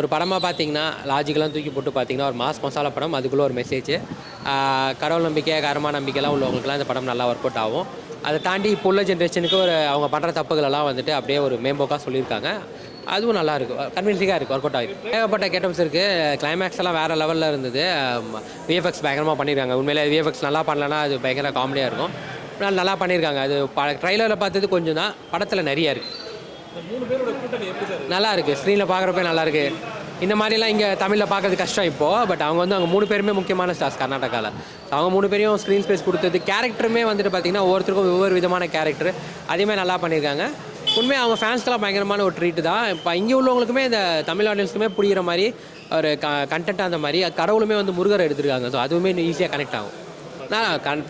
ஒரு படமாக பார்த்தீங்கன்னா லாஜிக்கெலாம் தூக்கி போட்டு பார்த்தீங்கன்னா ஒரு மாஸ் மசாலா படம். அதுக்குள்ளே ஒரு மெசேஜ், கடவுள் நம்பிக்கை, கர்மா நம்பிக்கைலாம் உள்ளவங்களுக்குலாம் இந்த படம் நல்லா ஒர்க் அவுட் ஆகும். அதை தாண்டி இப்போ உள்ள ஜென்ரேஷனுக்கு அவங்க பண்ணுற தப்புகளெல்லாம் வந்துட்டு அப்படியே ஒரு மேம்போக்காக சொல்லியிருக்காங்க. அதுவும் நல்லா இருக்குது, கன்வின்சிங்காக இருக்குது, ஒர்க் அவுட் ஆகிருக்கு. ஏகப்பட்ட கெட்டப்ஸ் இருக்குது. கிளைமேக்ஸ் எல்லாம் வேறு லெவலில் இருந்தது. விஎஃப்எக்ஸ் பயங்கரமாக பண்ணியிருக்காங்க. உண்மையிலே விஎஃப்எக்ஸ் நல்லா பண்ணலன்னா அது பயங்கர காமெடியாக இருக்கும். நல்லா பண்ணியிருக்காங்க. அது ட்ரைலரில் பார்த்தது கொஞ்சம் தான், படத்தில் நிறைய இருக்குது. நல்லா இருக்குது. ஸ்க்ரீனில் பார்க்குறப்ப நல்லா இருக்குது. இந்த மாதிரிலாம் இங்கே தமிழில் பார்க்கறது கஷ்டம் இப்போது. பட் அவங்க 3 பேருமே முக்கியமான ஸ்டார்ஸ் கர்நாடகாவில். அவங்க 3 பேரையும் ஸ்க்ரீன் ஸ்பேஸ் கொடுத்தது, கேரக்டருமே வந்துட்டு பார்த்திங்கன்னா ஒவ்வொருத்தருக்கும் ஒவ்வொரு விதமான கேரக்டர், அதையுமே நல்லா பண்ணியிருக்காங்க. உண்மையாக அவங்க ஃபேன்ஸ்க்கெலாம் பயங்கரமான ஒரு ட்ரீட்டு தான். இப்போ இங்கே உள்ளவங்களுக்குமே இந்த தமிழ் ஆடியன்ஸுக்குமே புரிகிற மாதிரி ஒரு கண்டென்ட்டாக அந்த மாதிரி கடவுளுமே முருகரை எடுத்திருக்காங்க. ஸோ அதுவுமே ஈஸியாக கனெக்ட் ஆகும்.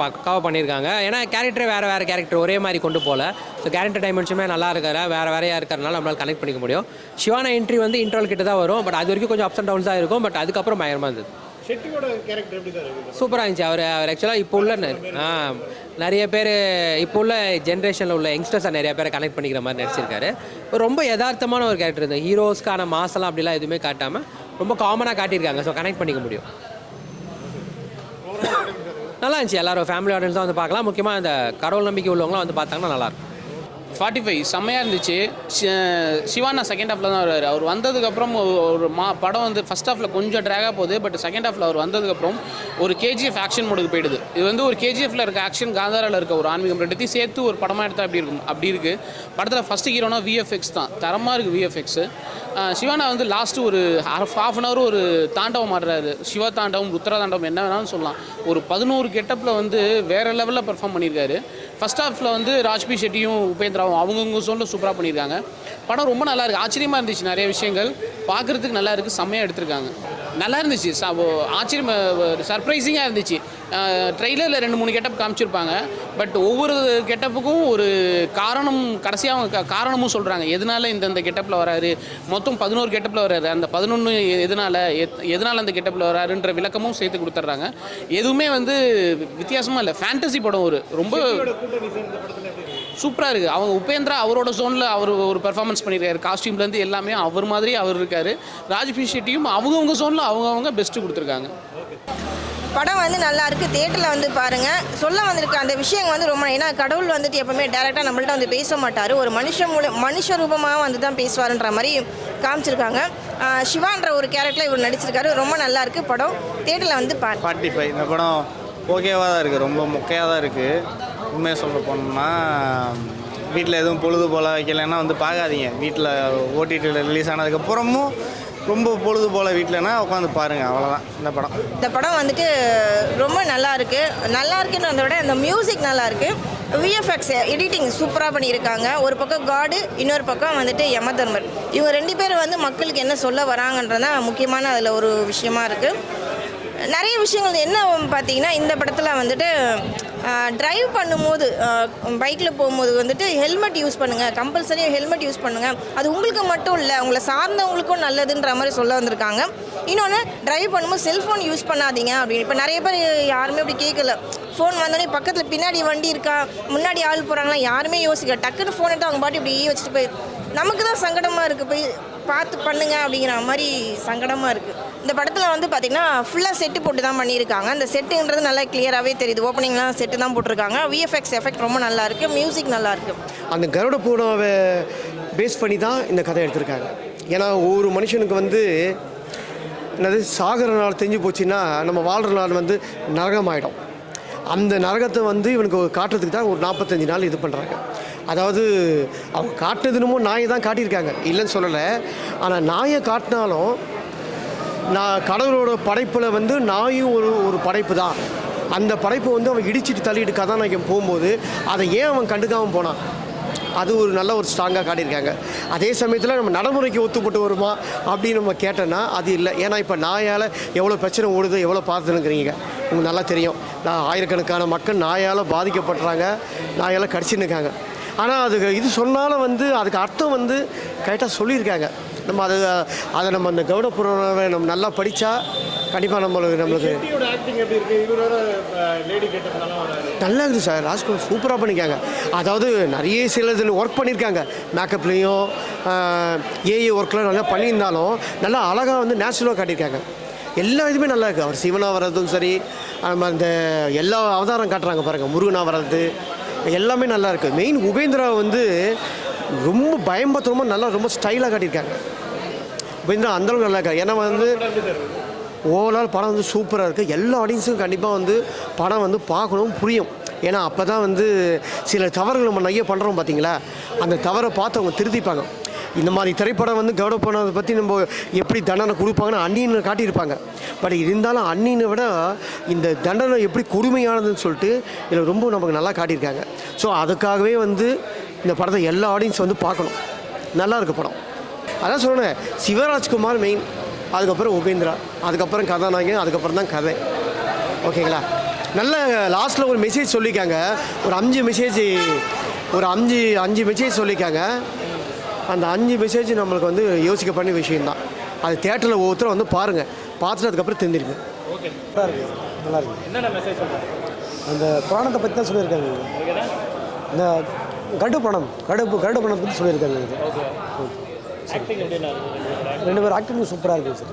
பக்காவாக பண்ணியிருக்காங்க. ஏன்னா கேரக்டரே வேறு கேரக்டர் ஒரே மாதிரி கொண்டு போகல. ஸோ கேரக்டர் டைமென்ஷனுமே நல்லா இருக்காரு, வேறையாக இருக்கிறனால நம்மளால் கனெக்ட் பண்ணிக்க முடியும். சிவானா என்ட்ரி இன்ட்ரோல் கிட்ட தான் வரும். பட் அது வரைக்கும் கொஞ்சம் அப்ஸ் அண்ட் டவுன்ஸாக இருக்கும். பட் அதுக்கப்புறம் பயங்கரமாக இருந்தது. சூப்பராக இருந்துச்சு. அவர் ஆக்சுவலாக இப்போ உள்ள நிறைய பேர், இப்போ உள்ள ஜென்ரேஷனில் உள்ள யங்ஸ்டர்ஸை நிறைய பேரை கனெக்ட் பண்ணிக்கிற மாதிரி நடிச்சிருக்காரு. ரொம்ப யதார்த்தமான ஒரு கேரக்டர். இந்த ஹீரோஸ்க்கான மாசெல்லாம் அப்படிலாம் எதுவுமே காட்டாமல் ரொம்ப காமனாக காட்டியிருக்காங்க. ஸோ கனெக்ட் பண்ணிக்க முடியும். நல்லா இருந்துச்சு. எல்லோரும் ஃபேமிலி ஆடியன்ஸ் தான் பார்க்கலாம். முக்கியமாக இந்த கடவுள் நம்பிக்கை உள்ளவங்களாம் பார்த்தாங்கன்னா நல்லாயிருக்கும். 45 செம்மையாக இருந்துச்சு. சிவானா செகண்ட் ஹாஃபில் தான் வருவார். அவர் வந்ததுக்கப்புறம் ஒரு படம் ஃபஸ்ட் ஹாஃபில் கொஞ்சம் ட்ராகாக போகுது. பட் செகண்ட் ஹாஃபில் அவர் வந்ததுக்கப்புறம் ஒரு கேஜிஎஃப் ஆக்ஷன் மோடுக்கு போயிடுது. இது ஒரு கேஜிஎஃப்ல இருக்க ஆக்ஷன், காந்தாராவில் இருக்க ஒரு ஆன்மீகம், ரெண்டுத்தையும் சேர்த்து ஒரு படமாக எடுத்தால் அப்படி இருக்குது. படத்தில் ஃபஸ்ட்டு ஹீரோனா விஎஃப்எக்ஸ் தான், தரமாக இருக்குது விஎஃப்எக்ஸு. சிவானா லாஸ்ட்டு ஒரு ஹாஃப் அன் ஹவர் ஒரு தாண்டவம் ஆடுறாரு. சிவா தாண்டவம், ருத்ரா தாண்டவம், என்ன வேணாலும் சொல்லலாம். ஒரு 11 கெட்டப்பில் வேறு லெவலில் பெர்ஃபார்ம் பண்ணியிருக்காரு. ஃபஸ்ட் ஹாஃபில் ராஜ்பி ஷெட்டியும் உபேந்திராவும் அவங்கவுங்க சோனில் சூப்பராக பண்ணியிருக்காங்க. படம் ரொம்ப நல்லா இருக்குது. ஆச்சரியமாக இருந்துச்சு. நிறைய விஷயங்கள் பார்க்குறதுக்கு நல்லா இருக்குது. செம்மையாக எடுத்திருக்காங்க. நல்லா இருந்துச்சு. ஆச்சரியம், சர்ப்ரைசிங்காக இருந்துச்சு. ட்ரெய்லரில் 2-3 கெட்டப் காமிச்சிருப்பாங்க. பட் ஒவ்வொரு கெட்டப்புக்கும் ஒரு காரணம், கடைசியாக அவங்க காரணமும் சொல்கிறாங்க. எதனால் இந்த கெட்டப்பில் வராரு, மொத்தம் 11 கெட்டப்பில் வராரு, அந்த 11 எதனால் அந்த கெட்டப்பில் வராருன்ற விளக்கமும் சேர்த்து கொடுத்துட்றாங்க. எதுவுமே வித்தியாசமாக இல்லை. ஃபேண்டசி படம். ரொம்ப சூப்பராக இருக்குது. அவங்க உபேந்திரா அவரோட ஜோனில் அவர் ஒரு பெர்ஃபார்மன்ஸ் பண்ணியிருக்காரு. காஸ்டியூம்லேருந்து எல்லாமே அவர் மாதிரி அவர் இருக்கார். ராஜ்பி ஷெட்டியும் அவங்கவுங்க ஜோனில் அவங்கவுங்க பெஸ்ட்டு கொடுத்துருக்காங்க. படம் நல்லா இருக்குது. தியேட்டரில் பாருங்கள். சொல்ல வந்திருக்க அந்த விஷயம் ரொம்ப, ஏன்னா கடவுள் எப்போவுமே டேரெக்டாக நம்மள்ட்ட பேச மாட்டார். ஒரு மனுஷ ரூபமாக தான் பேசுவார்ன்ற மாதிரி காமிச்சிருக்காங்க. சிவான்ற ஒரு கேரக்டரில் இவர் நடிச்சிருக்காரு. ரொம்ப நல்லா இருக்குது படம். தியேட்டரில் பாருங்கள். 45 இந்த படம் ஓகேவாக தான் இருக்குது. ரொம்ப மொக்கையாக தான் இருக்குது. உண்மையாக சொல்ல போனோம்னா வீட்டில் எதுவும் பொழுது போல் வைக்கலைன்னா பார்க்காதீங்க. வீட்டில் ஓடிடியில் ரிலீஸ் ஆனதுக்கப்புறமும் ரொம்ப பொழுது போல் வீட்டிலனா உட்காந்து பாருங்கள். அவ்வளோதான் இந்த படம். இந்த படம் ரொம்ப நல்லா இருக்குன்றத விட இந்த மியூசிக் நல்லா இருக்குது. விஎஃப்எக்ஸ் எடிட்டிங் சூப்பராக பண்ணியிருக்காங்க. ஒரு பக்கம் காடு, இன்னொரு பக்கம் யமதர்மர். இவங்க 2 பேர் மக்களுக்கு என்ன சொல்ல வராங்கன்றதான் முக்கியமான அதில் ஒரு விஷயமா இருக்குது. நிறைய விஷயங்கள் என்ன பார்த்தீங்கன்னா, இந்த படத்தில் ட்ரைவ் பண்ணும்போது, பைக்கில் போகும்போது ஹெல்மெட் யூஸ் பண்ணுங்கள், கம்பல்சரியாக ஹெல்மெட் யூஸ் பண்ணுங்கள். அது உங்களுக்கு மட்டும் இல்லை, உங்களை சார்ந்தவங்களுக்கும் நல்லதுன்ற மாதிரி சொல்ல வந்திருக்காங்க. இன்னொன்று, ட்ரைவ் பண்ணும்போது செல்ஃபோன் யூஸ் பண்ணாதீங்க அப்படின்னு. இப்போ நிறைய பேர் யாருமே அப்படி கேட்கல. ஃபோன் வந்தோடனே பக்கத்தில் பின்னாடி வண்டி இருக்கா, முன்னாடி ஆள் போகிறாங்களா, யாருமே யோசிக்க, டக்குன்னு ஃபோன் எடுத்து அவங்க பாட்டி இப்படி வச்சுட்டு போய் நமக்கு தான் சங்கடமாக இருக்குது. போய் பார்த்து பண்ணுங்க அப்படிங்கிற மாதிரி சங்கடமாக இருக்குது. இந்த படத்தில் பார்த்திங்கன்னா ஃபுல்லாக செட்டு போட்டு தான் பண்ணியிருக்காங்க. அந்த செட்டுன்றது நல்லா கிளியராகவே தெரியுது. ஓப்பனிங்லாம் செட்டு தான் போட்டிருக்காங்க. விஎஃப்எக்ஸ் எஃபெக்ட் ரொம்ப நல்லாயிருக்கு. மியூசிக் நல்லாயிருக்கு. அந்த கருட பூனாவை பேஸ் பண்ணி தான் இந்த கதை எடுத்திருக்காங்க. ஏன்னா ஒவ்வொரு மனுஷனுக்கு என்னது சாகிற நாள் தெரிஞ்சு போச்சுன்னா நம்ம வாழ்கிற நாள் நரகமாயிடும். அந்த நரகத்தை இவனுக்கு காட்டுறதுக்கு தான் ஒரு 45 நாள் இது பண்ணுறாங்க. அதாவது அவங்க காட்டுனதுனுமோ நாயை தான் காட்டியிருக்காங்க, இல்லைன்னு சொல்லலை. ஆனால் நாயை காட்டினாலும் கடவுளோட படைப்பில் நாயும் ஒரு படைப்பு தான். அந்த படைப்பை அவன் இடிச்சிட்டு தள்ளிட்டு கதாநாயகன் போகும்போது அதை ஏன் அவன் கண்டுக்காமல் போனான், அது ஒரு நல்ல ஒரு ஸ்ட்ராங்காக காட்டியிருக்காங்க. அதே சமயத்தில் நம்ம நடைமுறைக்கு ஒத்துப்பட்டு வருமா அப்படின்னு நம்ம கேட்டோன்னா அது இல்லை. ஏன்னா இப்போ நாயால் எவ்வளோ பிரச்சனை ஓடுது, எவ்வளோ பார்த்துனுக்குறீங்க உங்களுக்கு நல்லா தெரியும். ஆயிரக்கணக்கான மக்கள் நாயால் பாதிக்கப்படுறாங்க, நாயால் கடிச்சுன்னு இருக்காங்க. ஆனால் அதுக்கு இது சொன்னாலும் அதுக்கு அர்த்தம் கரெக்டாக சொல்லியிருக்காங்க. நம்ம அதை நம்ம அந்த கௌட புராணாவை நம்ம நல்லா படித்தா கண்டிப்பாக நம்மளுக்கு நல்லா இருக்குது சார். ராஜ்குமார் சூப்பராக பண்ணியிருக்காங்க. அதாவது நிறைய சில இதில் ஒர்க் பண்ணியிருக்காங்க, மேக்கப்லேயும் ஏஏ ஒர்க்லாம் நல்லா பண்ணியிருந்தாலும் நல்லா அழகாக வந்து நேச்சுரலாக காட்டியிருக்காங்க. எல்லா இதுவுமே நல்லா இருக்குது. அவர் சிவனாக வர்றதும் சரி, நம்ம அந்த எல்லா அவதாரம் காட்டுறாங்க பாருங்கள், முருகனாக வர்றது எல்லாமே நல்லா இருக்குது. மெயின் உபேந்திரா வந்து ரொம்ப பயம்பத்திரமாக நல்லா ரொம்ப ஸ்டைலாக காட்டியிருக்காங்க. உபேந்திரா அந்தளவுக்கு நல்லா இருக்கா. ஏன்னா வந்து ஓவரால் படம் வந்து சூப்பராக இருக்குது. எல்லா ஆடியன்ஸுக்கும் கண்டிப்பாக வந்து படம் வந்து பார்க்கணும், புரியும். ஏன்னா அப்போ தான் வந்து சில தவறுகள் நம்ம நிறைய பண்ணுறோம் பார்த்தீங்களா, அந்த தவறை பார்த்து அவங்க திருத்திப்பாங்க. இந்த மாதிரி திரைப்படம் வந்து கௌட புராணத்தை பற்றி நம்ம எப்படி தண்டனை கொடுப்பாங்கன்னா அந்நியனை காட்டியிருப்பாங்க. பட் இருந்தாலும் அந்நியனை விட இந்த தண்டனை எப்படி கொடுமையானதுன்னு சொல்லிட்டு இதில் ரொம்ப நமக்கு நல்லா காட்டியிருக்காங்க. ஸோ அதுக்காகவே வந்து இந்த படத்தை எல்லா ஆடியன்ஸ் வந்து பார்க்கணும். நல்லா இருக்குது படம். அதான் சொல்லணும், சிவராஜ்குமார் மெயின், அதுக்கப்புறம் உபேந்திரா, அதுக்கப்புறம் கதாநாயகன், அதுக்கப்புறம் தான் கதை. ஓகேங்களா? நல்ல லாஸ்ட்டில் ஒரு மெசேஜ் சொல்லியிருக்காங்க. ஒரு 5 மெசேஜ் சொல்லியிருக்காங்க. அந்த 5 மெசேஜ் நம்மளுக்கு வந்து யோசிக்க பண்ணி விஷயந்தான். அது தேட்டரில் ஒவ்வொருத்தரும் வந்து பாருங்கள், பார்த்துட்டு அதுக்கப்புறம் தெரிஞ்சிருக்கு. ஓகே, நல்லா இருக்குது, நல்லா இருக்குது. என்னென்ன மெசேஜ் சொல்கிறாங்க? அந்த புராணத்தை பற்றி தான் சொல்லியிருக்காங்க. இந்த கருட புராணத்தை பற்றி சொல்லியிருக்காங்க. ஓகே, ஆக்டிங் எப்படின்னா 2 பேர் ஆக்டிங் சூப்பராக இருக்குது சார்.